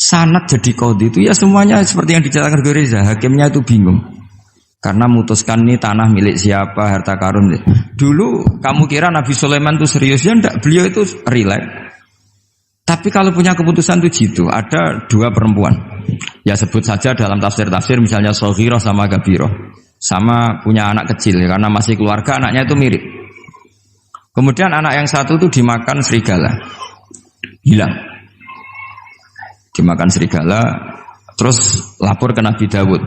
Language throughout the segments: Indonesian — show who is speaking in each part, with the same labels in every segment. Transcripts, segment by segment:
Speaker 1: sanad jadi qadhi itu ya semuanya seperti yang diceritakan Reza, hakimnya itu bingung. Karena memutuskan ini tanah milik siapa, harta karun. Dulu kamu kira Nabi Sulaiman itu serius, ya enggak, beliau itu rileks. Tapi kalau punya keputusan itu gitu, ada dua perempuan. Ya sebut saja dalam tafsir-tafsir misalnya Soghirah sama Gabirah. Sama punya anak kecil, ya, karena masih keluarga anaknya itu mirip. Kemudian anak yang satu itu dimakan serigala. Hilang. Dimakan serigala, terus lapor ke Nabi Dawud.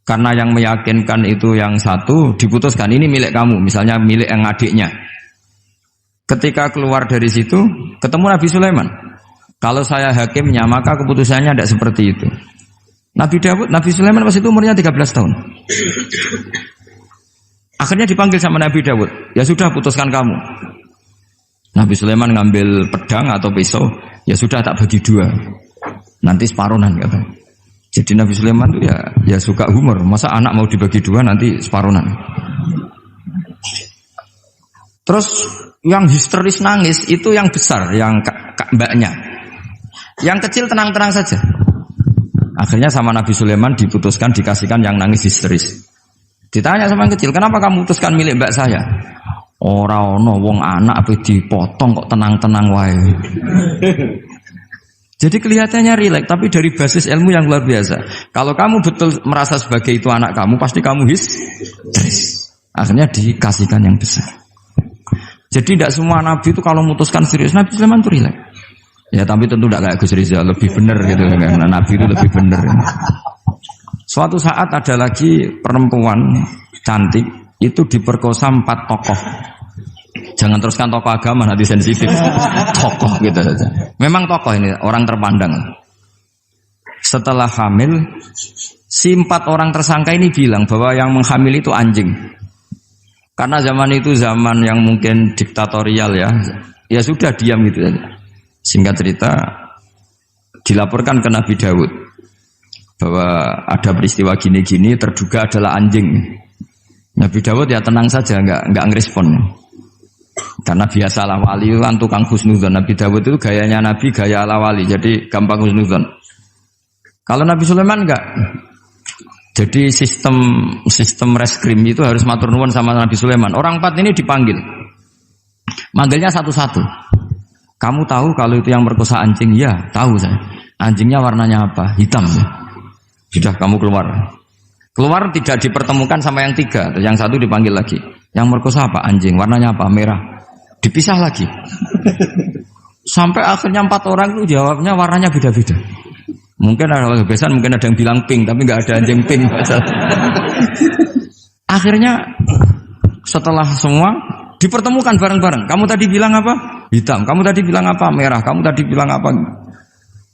Speaker 1: Karena yang meyakinkan itu yang satu diputuskan ini milik kamu, misalnya milik yang adiknya. Ketika keluar dari situ ketemu Nabi Sulaiman. Kalau saya hakimnya maka keputusannya tidak seperti itu. Nabi Sulaiman pas itu umurnya 13 tahun. Akhirnya dipanggil sama Nabi Dawud. Ya sudah putuskan kamu. Nabi Sulaiman ngambil pedang atau pisau. Ya sudah tak bagi dua. Nanti separuhan kata. Jadi Nabi Sulaiman itu ya suka humor. Masa anak mau dibagi dua nanti separuhan. Terus yang histeris nangis itu yang besar, yang mbaknya. Yang kecil tenang-tenang saja. Akhirnya sama Nabi Sulaiman diputuskan dikasihkan yang nangis histeris. Ditanya sama yang kecil, kenapa kamu putuskan milik mbak saya? Ora ono wong anak apa dipotong kok tenang-tenang wae. Jadi kelihatannya rileks, tapi dari basis ilmu yang luar biasa. Kalau kamu betul merasa sebagai itu anak kamu, pasti kamu histeris. Akhirnya dikasihkan yang besar. Jadi tidak semua nabi itu kalau memutuskan serius. Nabi Sulaiman itu rileks. Ya tapi tentu tidak kayak Gus Rizal, lebih benar gitu. Karena nabi itu lebih benar. Suatu saat ada lagi perempuan cantik itu diperkosa 4 tokoh. Jangan teruskan tokoh agama, nanti sensitif. Tokoh gitu saja. Memang tokoh ini orang terpandang. Setelah hamil, si 4 orang tersangka ini bilang bahwa yang menghamili itu anjing. Karena zaman itu zaman yang mungkin diktatorial ya. Ya sudah diam gitu saja. Singkat cerita dilaporkan ke Nabi Dawud bahwa ada peristiwa gini-gini terduga adalah anjing. Nabi Dawud ya tenang saja, enggak ngerespon. Karena biasalah wali itu kan tukang husnudzon. Nabi Dawud itu gayanya Nabi, gaya ala wali, jadi gampang husnudzon. Kalau Nabi Sulaiman enggak. Jadi sistem reskrim itu harus matur nuwun sama Nabi Sulaiman. Orang 4 ini dipanggil. Manggilnya satu-satu. Kamu tahu kalau itu yang merkosa anjing? Ya, tahu saya. Anjingnya warnanya apa? Hitam. Sudah kamu keluar. Keluar tidak dipertemukan sama yang 3. Yang satu dipanggil lagi. Yang merkosa apa? Anjing. Warnanya apa? Merah. Dipisah lagi. Sampai akhirnya 4 orang itu jawabnya warnanya beda-beda. Mungkin ada kebiasaan, mungkin ada yang bilang pink, tapi nggak ada anjing pink. Akhirnya setelah semua dipertemukan bareng-bareng. Kamu tadi bilang apa? Hitam. Kamu tadi bilang apa? Merah. Kamu tadi bilang apa?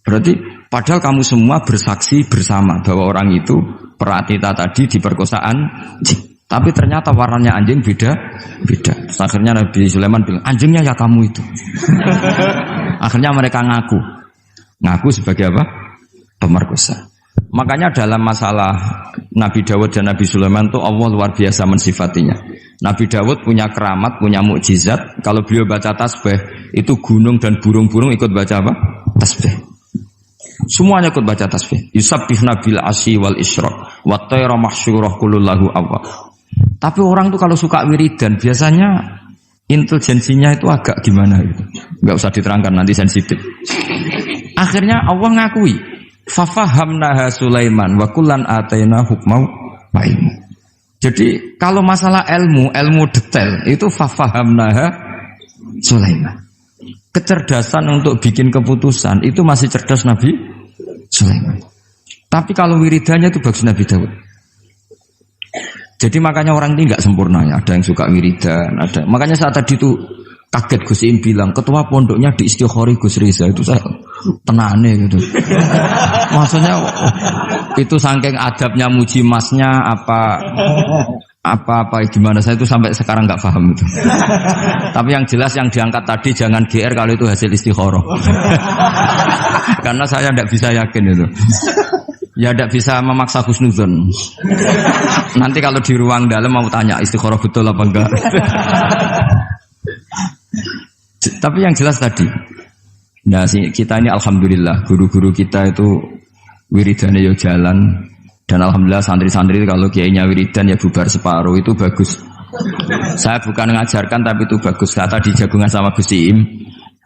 Speaker 1: Berarti padahal kamu semua bersaksi bersama bahwa orang itu Pratita tadi diperkosaan anjing. Tapi ternyata warnanya anjing beda. Akhirnya Nabi Sulaiman bilang, anjingnya ya kamu itu. Akhirnya mereka ngaku sebagai apa? Pemerkosa. Makanya dalam masalah Nabi Dawud dan Nabi Sulaiman itu Allah luar biasa mensifatinya. Nabi Dawud punya keramat, punya mukjizat. Kalau beliau baca tasbih, itu gunung dan burung-burung ikut baca apa? Tasbih. Semuanya ikut baca tasbih. Yusabbihna bil asyi wal isyraq wa tayra mahsyurah kullu lahu awwab. Tapi orang tuh kalau suka wiridan biasanya intelijensinya itu agak gimana gitu. Enggak usah diterangkan nanti sensitif. Akhirnya Allah ngakui, fafahamnaha Sulaiman wa kullan ataina hukmau wa ilmu. Jadi kalau masalah ilmu detail itu fafahamnaha Sulaiman. Kecerdasan untuk bikin keputusan itu masih cerdas Nabi Sulaiman. Tapi kalau wiridannya itu bagus Nabi Dawud. Jadi makanya orang ini nggak sempurna ya. Ada yang suka wiridan, ada. Makanya saat tadi itu kaget Gus Im bilang ketua pondoknya di Istighori Gus Riza itu saya tenane gitu. Maksudnya itu saking adabnya muji masnya apa gimana saya itu sampai sekarang nggak paham itu. Tapi yang jelas yang diangkat tadi jangan GR kalau itu hasil istikharah. Karena saya tidak bisa yakin itu. Ya tidak bisa memaksa husnuzon. Nanti kalau di ruang dalam mau tanya istikharah betul apa enggak. Tapi yang jelas tadi Nah, kita ini alhamdulillah guru-guru kita itu wiridane yo jalan dan alhamdulillah santri-santri kalau kiainya wiridan ya bubar separuh itu bagus. Saya bukan mengajarkan tapi itu bagus. Kata di jagungan sama Gus Iim,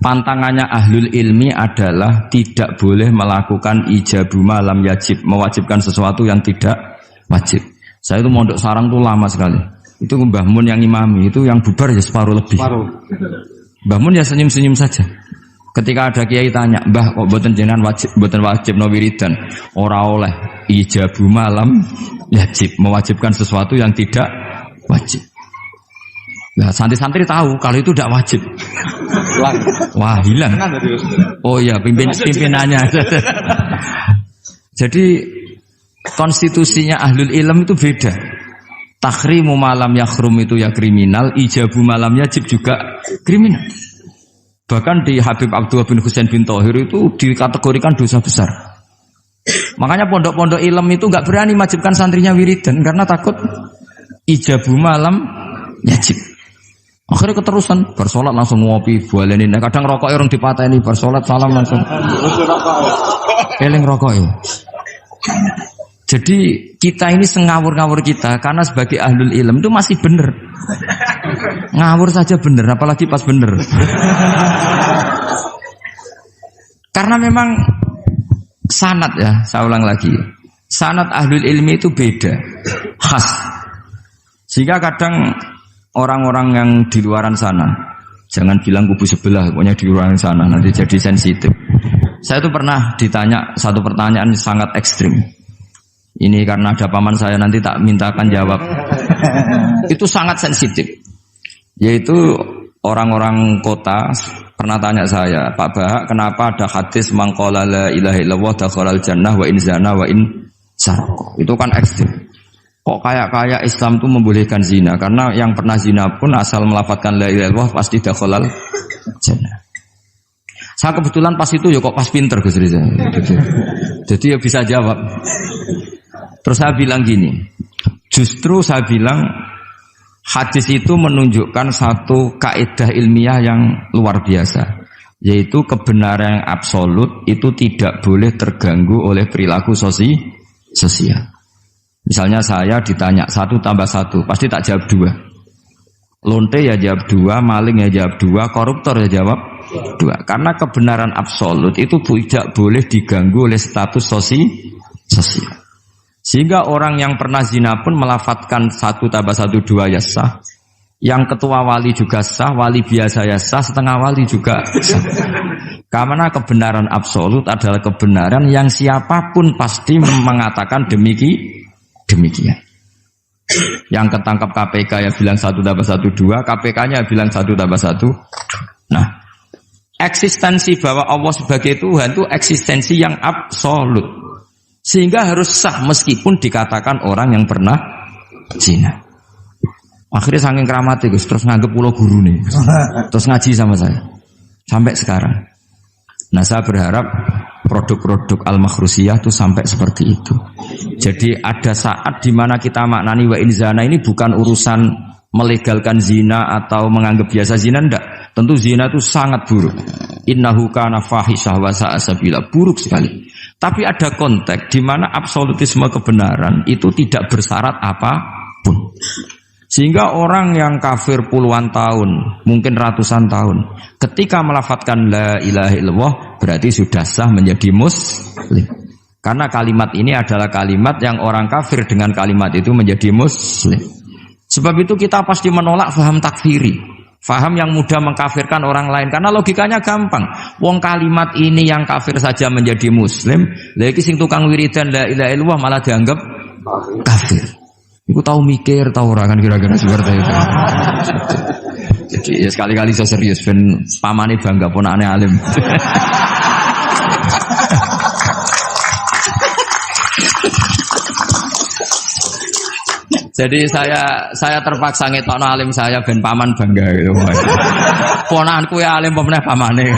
Speaker 1: pantangannya ahlul ilmi adalah tidak boleh melakukan ijabu malam yajib, mewajibkan sesuatu yang tidak wajib. Saya itu mondok sarang tuh lama sekali. Itu Mbah Mun yang imami, itu yang bubar ya separuh lebih. Mbah Mun ya senyum-senyum saja. Ketika ada kiai tanya, "Mbah, kok boten jenengan boten wajib no wiridan?" Ora oleh ijabu malam yajib, mewajibkan sesuatu yang tidak wajib. Nah, santri-santri tahu kalau itu tidak wajib. Wah, hilang. Oh iya, pimpinannya. Jadi konstitusinya ahlul ilm itu beda. Takhrimu malam yakhrum itu ya kriminal, ijabu malam yajib juga kriminal. Bahkan di Habib Abdullah bin Husain bin Thohir itu dikategorikan dosa besar. Makanya pondok-pondok ilm itu nggak berani wajibkan santrinya wiridan karena takut ijabu malam yajib. Akhirnya keterusan bersolat langsung ngopi, bualenin. Kadang rokok orang dipateni, bersolat salam langsung. Eling rokok ya. Jadi kita ini sengawur-ngawur kita karena sebagai ahlul ilm itu masih benar. Ngawur saja benar, apalagi pas benar. Karena memang sanad ya, saya ulang lagi. Sanad ahlul ilmi itu beda, khas. Sehingga kadang orang-orang yang di luaran sana, jangan bilang kubu sebelah, pokoknya di luaran sana nanti jadi sensitif. Saya itu pernah ditanya satu pertanyaan sangat ekstrim. Ini karena ada paman saya nanti tak mintakan jawab. Itu sangat sensitif. Yaitu orang-orang kota pernah tanya saya, "Pak Bahak, kenapa ada hadis mangqala la ilaha illallah dakhalal jannah wa in zana wa in sarqa?" Itu kan ekstrim. Kok kayak Islam itu membolehkan zina? Karena yang pernah zina pun asal melafadzkan la ilaha illallah pasti dakhalal jannah. Saya kebetulan pas itu ya kok pas pinter Gus Riza. Jadi ya bisa jawab. Terus saya bilang gini, justru saya bilang hadis itu menunjukkan satu kaidah ilmiah yang luar biasa, yaitu kebenaran yang absolut itu tidak boleh terganggu oleh perilaku sosial. Misalnya saya ditanya 1 tambah 1, pasti tak jawab 2. Lonte ya jawab 2, maling ya jawab 2, koruptor ya jawab 2. Karena kebenaran absolut itu tidak boleh diganggu oleh status sosial. Sehingga orang yang pernah zina pun melafatkan 1 tambah 1 2 ya sah. Yang ketua wali juga sah, wali biasa ya sah, setengah wali juga sah. Karena kebenaran absolut adalah kebenaran yang siapapun pasti mengatakan demikian. Yang ketangkap KPK ya bilang 1 tambah 1 2, KPK-nya bilang 1 tambah 1. Nah, eksistensi bahwa Allah sebagai Tuhan itu eksistensi yang absolut. Sehingga harus sah meskipun dikatakan orang yang pernah zina. Akhirnya saking keramatnya Gus, terus nganggep pulau guru nih, terus ngaji sama saya sampai sekarang. Nah, saya berharap produk-produk al-makhrusiyah itu sampai seperti itu. Jadi ada saat di mana kita maknani wa in zana ini bukan urusan melegalkan zina atau menganggap biasa zina, enggak. Tentu zina itu sangat buruk. Innahu kana fahisyah wa sa'a sabila, buruk sekali. Tapi ada konteks di mana absolutisme kebenaran itu tidak bersyarat apapun. Sehingga orang yang kafir puluhan tahun, mungkin ratusan tahun, ketika melafadzkan la ilaha illallah berarti sudah sah menjadi muslim. Karena kalimat ini adalah kalimat yang orang kafir dengan kalimat itu menjadi muslim. Sebab itu kita pasti menolak faham takfiri, faham yang mudah mengkafirkan orang lain. Karena logikanya gampang. Wong kalimat ini yang kafir saja menjadi muslim, lagi sing tukang wiridan la ilaha illallah malah dianggap kafir. Iku tahu mikir, tahu orang kan kira-kira seperti itu. Jadi ya sekali-kali saya serius, ben pamane bangga ponakane alim. Jadi saya terpaksa ngetokno alim saya ben paman bangga gitu. Ponakanku ya alim pemeneh pamane.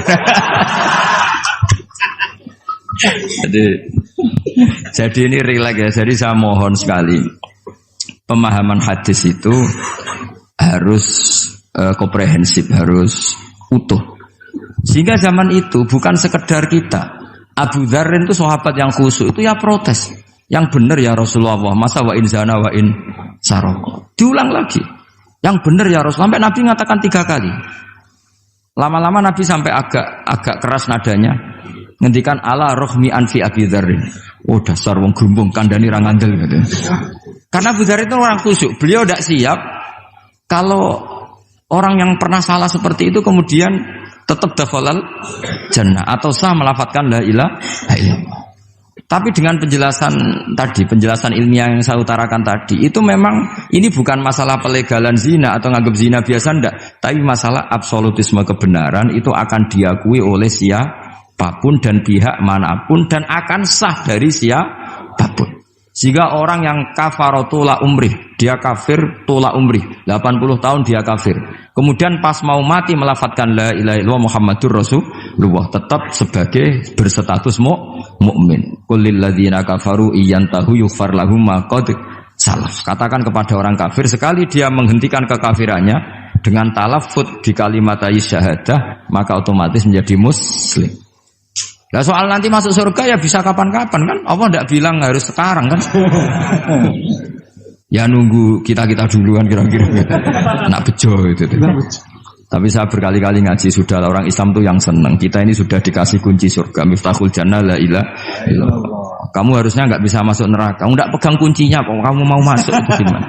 Speaker 1: Jadi ini rileks ya. Jadi saya mohon sekali pemahaman hadis itu harus komprehensif, harus utuh. Sehingga zaman itu bukan sekedar kita. Abu Dzar itu sahabat yang khusyuk itu ya protes. Yang benar ya Rasulullah, masa wa in zana wa in saroko. Diulang lagi. Yang benar ya Rasulullah. Sampai Nabi mengatakan 3 kali. Lama-lama Nabi sampai agak keras nadanya. Ngendikan ala rohmi anfi Abi Dzarrin. Oh dasar wong grumbung kandhani ra ngandel gitu. Karena Abu Dzar itu orang khusyuk. Beliau tidak siap kalau orang yang pernah salah seperti itu kemudian tetap dakhalal jannah atau sah melafadzkan la ilaha illallah. Tapi dengan penjelasan ilmiah yang saya utarakan tadi, itu memang ini bukan masalah pelegalan zina atau nganggap zina biasa enggak, tapi masalah absolutisme kebenaran itu akan diakui oleh siapapun dan pihak manapun dan akan sah dari siapapun. Sehingga orang yang kafar tula umrih, dia kafir tula umrih, 80 tahun dia kafir. Kemudian pas mau mati melafadzkan la ilaha illallah Muhammadur Rasulullah, tetap sebagai berstatus mukmin. Qul lil ladzina kafaru iyantahu yughfar lahum ma qad salaf. Katakan kepada orang kafir sekali dia menghentikan kekafirannya dengan talaffuz di kalimat syahadah, maka otomatis menjadi muslim. Nah soal nanti masuk surga ya bisa kapan-kapan kan? Allah tidak bilang harus sekarang kan? Ya nunggu kita duluan kira-kira. Nak bejo itu. Tapi saya berkali-kali ngaji sudah orang Islam tuh yang senang. Kita ini sudah dikasih kunci surga, miftahul jannah la ilaha illallah. Kamu harusnya nggak bisa masuk neraka. Kamu nggak pegang kuncinya, kok kamu mau masuk itu gimana?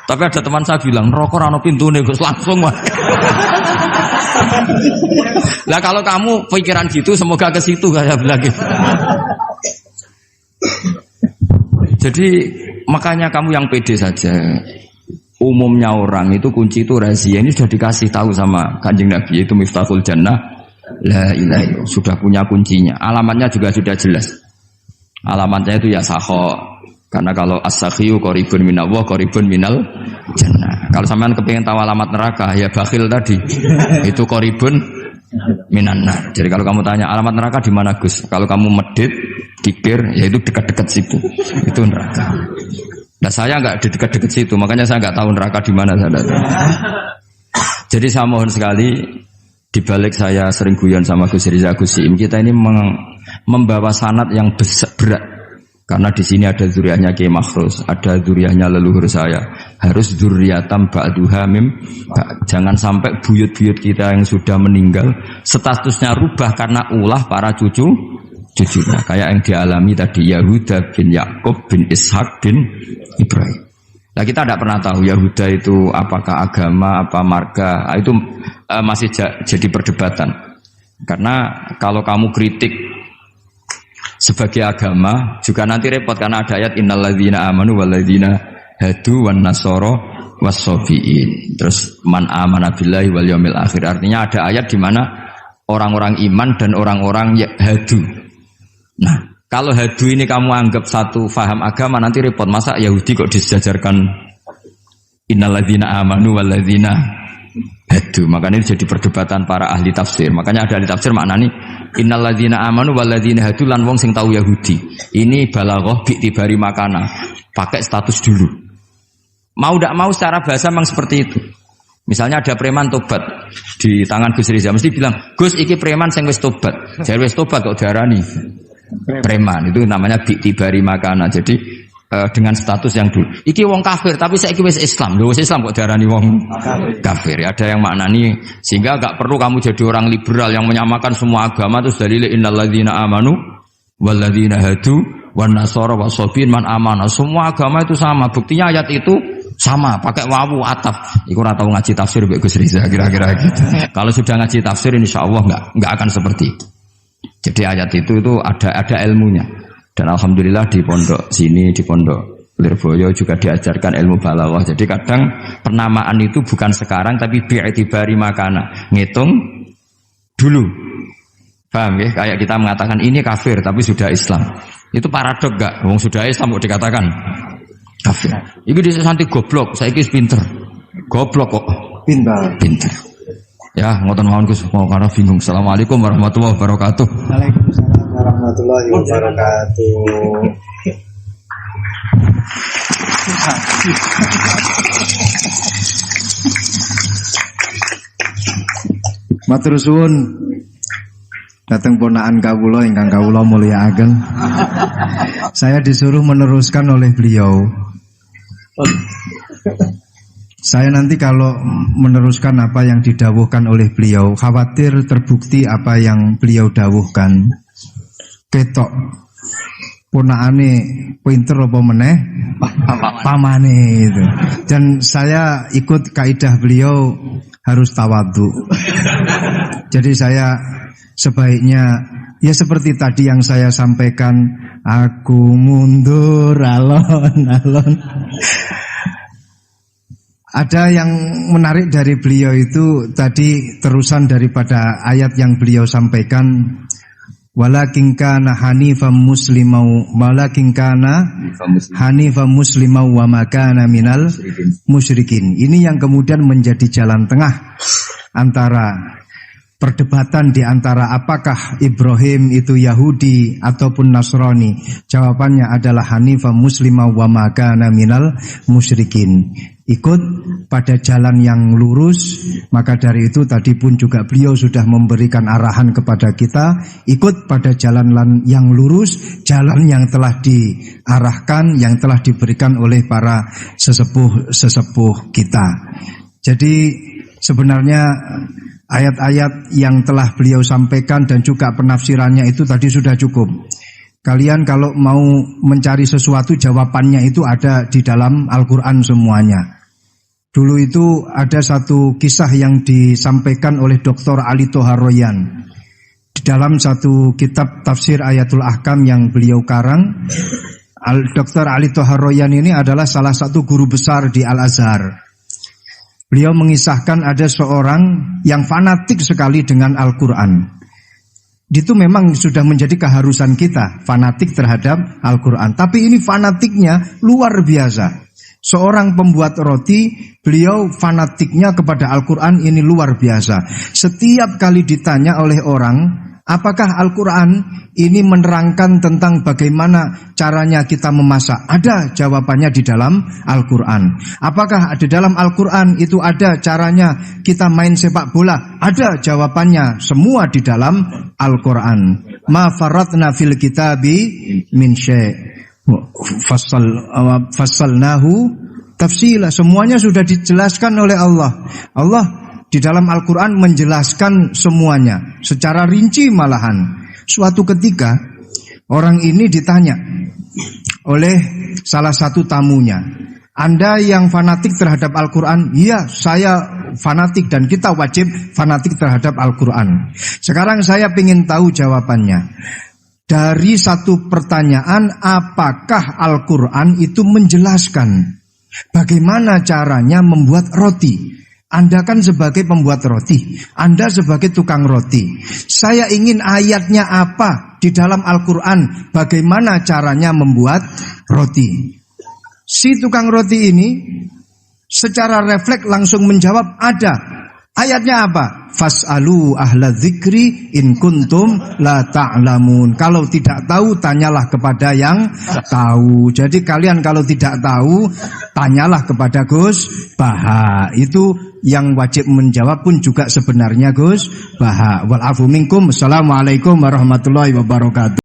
Speaker 1: Tapi ada teman saya bilang, neraka ora ono pintune Gus, langsung mah. Lah kalau kamu pikiran gitu semoga ke situ kayak bilang gitu. Jadi makanya kamu yang pede saja. Umumnya orang itu kunci itu rahasia ini sudah dikasih tahu sama Kanjeng Nabi, itu miftahul jannah la ilaha illallah, sudah punya kuncinya. Alamatnya juga sudah jelas. Alamatnya itu ya sakho. Karena kalau as-sakhiyu qaribun minallah qaribun minal jannah. Kalau sampean kepengin tahu alamat neraka ya bakhil tadi. Itu qaribun minannar. Jadi kalau kamu tanya alamat neraka di mana Gus? Kalau kamu medit, pikir ya itu dekat-dekat situ. Itu neraka. Nah saya enggak di dekat-dekat situ, makanya saya enggak tahu neraka di mana saya tahu. Jadi saya mohon sekali di balik saya sering guyon sama Gus Riza Gus Siim, kita ini membawa sanad yang berat. Karena di sini ada zuriatnya Kiai Makhrus, ada zuriatnya leluhur saya. Harus zuriatam ba'duha mim. Jangan sampai buyut-buyut kita yang sudah meninggal statusnya rubah karena ulah para cucunya. Kayak yang dialami tadi Yahuda bin Yakub bin Ishak bin Ibrahim. Nah kita tidak pernah tahu Yahuda itu apakah agama, apa marga. Itu masih jadi perdebatan. Karena kalau kamu kritik sebagai agama juga nanti repot karena ada ayat innalladzina amanu walladzina hadu wan nasara wassabiin. Terus man amana billahi wal yaumil akhir. Artinya ada ayat di mana orang-orang iman dan orang-orang hadu. Nah, kalau hadu ini kamu anggap satu faham agama nanti repot. Masa Yahudi kok disejajarkan innalladzina amanu walladzina hadu. Makanya ini jadi perdebatan para ahli tafsir. Makanya ada ahli tafsir maknani innalladzina amanu walladzina hadu lan wong sing tahu Yahudi. Ini balaghah bi'tibari makana. Pakai status dulu. Mau tidak mau secara bahasa memang seperti itu. Misalnya ada preman tobat di tangan Gus Riza mesti bilang, "Gus iki preman sing wis tobat." Jare wis tobat kok diarani preman. Itu namanya bi'tibari makana. Jadi dengan status yang dulu. Iki wong kafir tapi saiki wis Islam. Lho wis Islam kok diarani wong kafir. Ada yang maknani sehingga enggak perlu kamu jadi orang liberal yang menyamakan semua agama terus dalil innalladzina amanu walladzina hadu wan nasara wasabiin man amana. Semua agama itu sama. Buktinya ayat itu sama, pakai wawu ataf. Iku ora tau ngaji tafsir mbek Gus Riza kira-kira gitu. Kalau sudah ngaji tafsir insyaallah enggak akan seperti itu. Jadi ayat itu ada ilmunya. Dan alhamdulillah di pondok sini, di pondok Lirboyo juga diajarkan ilmu balaghah. Jadi kadang penamaan itu bukan sekarang tapi bi'tibari makana. Ngitung dulu. Paham ya? Kayak kita mengatakan ini kafir tapi sudah Islam. Itu paradok enggak? Wong sudah Islam kok dikatakan kafir. Iki dhisik santi goblok, saiki wis pinter. Goblok kok pinter. Ya, ngoten mawon Gus, mau karena bingung. Assalamualaikum warahmatullahi wabarakatuh.
Speaker 2: Waalaikumsalam warahmatullahi wabarakatuh. Matur suwun
Speaker 3: Datang ponakan kawula ingkang kawula mulyakaken. Saya disuruh meneruskan oleh beliau. Saya nanti kalau meneruskan apa yang didawuhkan oleh beliau, khawatir terbukti apa yang beliau dawuhkan. Ketok ponakane pinter apa meneh pamane itu. Dan saya ikut kaidah beliau harus tawadhu. Jadi saya sebaiknya ya seperti tadi yang saya sampaikan, aku mundur alon-alon. Ada yang menarik dari beliau itu tadi terusan daripada ayat yang beliau sampaikan, walakin kana hanifan muslimau wa ma kana minal musyrikin. Ini yang kemudian menjadi jalan tengah antara perdebatan di antara apakah Ibrahim itu Yahudi ataupun Nasrani. Jawabannya adalah hanifan muslimau wa ma kana minal musyrikin. Ikut pada jalan yang lurus. Maka dari itu tadi pun juga beliau sudah memberikan arahan kepada kita, ikut pada jalan yang lurus, jalan yang telah diarahkan, yang telah diberikan oleh para sesepuh kita. Jadi sebenarnya ayat-ayat yang telah beliau sampaikan dan juga penafsirannya itu tadi sudah cukup. Kalian kalau mau mencari sesuatu, jawabannya itu ada di dalam Al-Quran semuanya. Dulu itu ada satu kisah yang disampaikan oleh Dr. Ali Toharoyan di dalam satu kitab tafsir Ayatul Ahkam yang beliau karang. Dr. Ali Toharoyan ini adalah salah satu guru besar di Al-Azhar. Beliau mengisahkan ada seorang yang fanatik sekali dengan Al-Quran. Itu memang sudah menjadi keharusan kita, fanatik terhadap Al-Quran. Tapi ini fanatiknya luar biasa. Seorang pembuat roti, beliau fanatiknya kepada Al-Quran ini luar biasa. Setiap kali ditanya oleh orang, apakah Al-Quran ini menerangkan tentang bagaimana caranya kita memasak? Ada jawabannya di dalam Al-Quran. Apakah di dalam Al-Quran itu ada caranya kita main sepak bola? Ada jawabannya, semua di dalam Al-Quran. Ma faratna fil kitabi min syai'. Fassalnahu tafsila. Semuanya sudah dijelaskan oleh Allah. Allah di dalam Al-Quran menjelaskan semuanya secara rinci malahan. Suatu ketika orang ini ditanya oleh salah satu tamunya, Anda yang fanatik terhadap Al-Quran? Iya, saya fanatik dan kita wajib fanatik terhadap Al-Quran. Sekarang saya ingin tahu jawabannya. Dari satu pertanyaan, apakah Al-Quran itu menjelaskan bagaimana caranya membuat roti? Anda kan sebagai pembuat roti, Anda sebagai tukang roti. Saya ingin ayatnya apa di dalam Al-Quran, bagaimana caranya membuat roti. Si tukang roti ini secara refleks langsung menjawab, ada. Ayatnya apa? Fas'alu ahla dzikri in kuntum la ta'lamun. Kalau tidak tahu, tanyalah kepada yang tahu. Jadi kalian kalau tidak tahu, tanyalah kepada Gus Baha. Itu yang wajib menjawab pun juga sebenarnya Gus Baha. Wal afu minkum. Assalamualaikum warahmatullahi wabarakatuh.